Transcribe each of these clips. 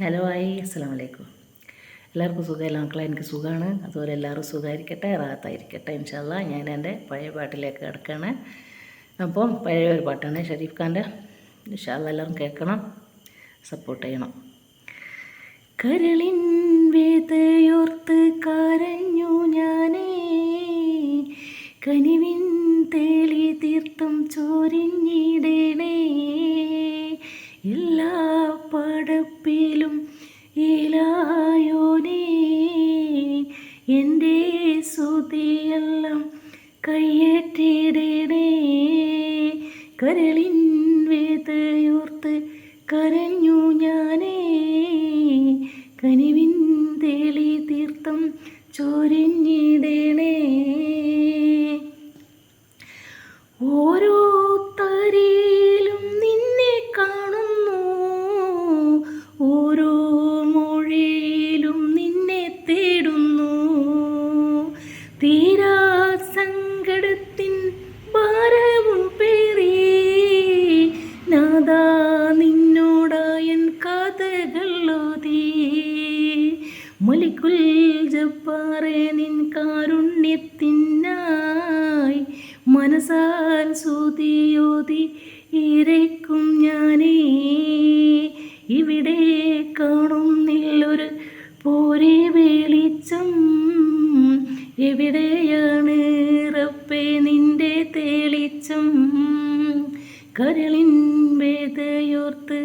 Hello അസ്സലാമു അലൈക്കും. എല്ലാവർക്കും സുഖമല്ല മക്കളെ? എനിക്ക് സുഖമാണ്. അതുപോലെ എല്ലാവരും സുഖമായിരിക്കട്ടെ, റാഹത്തായിരിക്കട്ടെ ഇൻഷാ അല്ലാഹ്. ഞാൻ എൻ്റെ പഴയ പാട്ടിലേക്ക് കിടക്കുകയാണ്. അപ്പം പഴയ ഒരു പാട്ടാണ് ഷരീഫ് ഖാൻ്റെ. ഇൻഷാ അല്ലാഹ് എല്ലാവരും കേൾക്കണം, സപ്പോർട്ട് ചെയ്യണം. കരളിൻ വേദയോർത്ത് കരഞ്ഞു ഞാനേ, കനിവിൻ തേളി തീർത്ഥം ചോരിഞ്ഞിടണേ, എല്ലാ പടപ്പിലും ഇലായോനേ, എൻ്റെ സ്തുതിയെല്ലാം കയ്യേറ്റിടണേ. കരളിൻ വേദയോർത്ത് കരഞ്ഞു ഞാനേ, കനിവിൻ തേളി തീർത്ഥം ചൊരിഞ്ഞിടണേ. ഓരോ തരിയിലും നിന്നെ കാണുന്നു, ഓരോ മൊഴിയിലും നിന്നെ തേടുന്നു. തീരാ സങ്കടത്തിൻ ഭാരവും പേറി നാദാ നിന്നോടായൻ കഥകൾ ഓതി. മലിക്കുൽ ജബ്ബാറേ നിൻ കാരുണ്യത്തിനായി മനസാൽ സ്തുതിയോതി ഇരയ്ക്കും ഞാനേ. ഇവിടെ കാണുന്നില്ലൊരു പോരെ വെളിച്ചം, എവിടെയാണ് റബ്ബേ നിന്റെ തെളിച്ചം? കരളിൻ വേദയോർത്ത്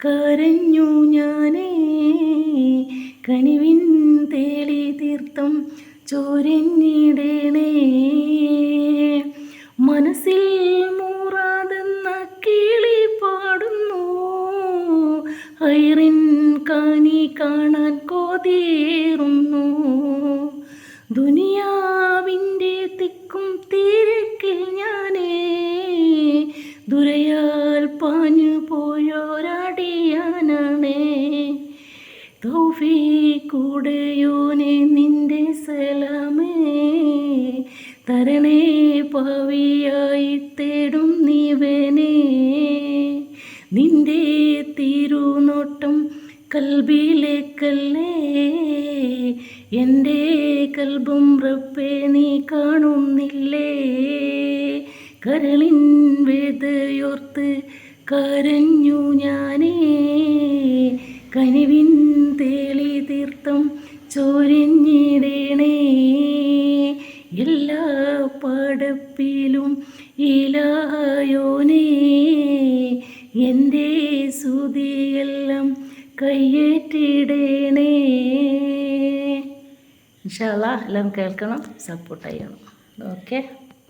കരഞ്ഞു ഞാനേ, കനിവിൻ തേളി തീർത്ഥം ചൊരിഞ്ഞിടണേ. മനസ്സിൽ മൂറാതെന്ന കിളി പാടുന്നു, ഹൈറിൻ കാനി കാണാൻ കൊതിയേറുന്നു. ദുനിയാവിൻ്റെ തിക്കും തിരക്കിൽ ഞാനേ, ദുരയാൽ പാഞ്ഞു പോയോരടിയാനാണേ. തൗഫീഖുടയോനെ നിന്റെ സലാമേ, തരണേ പാവിയായി തേടും നീവനെ. നിന്റെ തിരുനോട്ടം കൽബിലേക്കല്ലേ, എൻ്റെ കൽബും റബ്ബേ നീ കാണുന്നില്ലേ. കരളിൻ വേദയോർത്ത് കരഞ്ഞു ഞാനേ, കനിവിൻ തേളി തീർത്ഥം ചൊരിഞ്ഞിടണേ. എല്ലാ പടപ്പിലും ഇലായോനേ, എൻ്റെ സ്തുതിയെല്ലാം കയ്യേറ്റിടണേ. ഇൻഷാ അല്ലാഹ് എല്ലാവരും കേൾക്കണം, സപ്പോർട്ട് ചെയ്യണം. ഓക്കെ.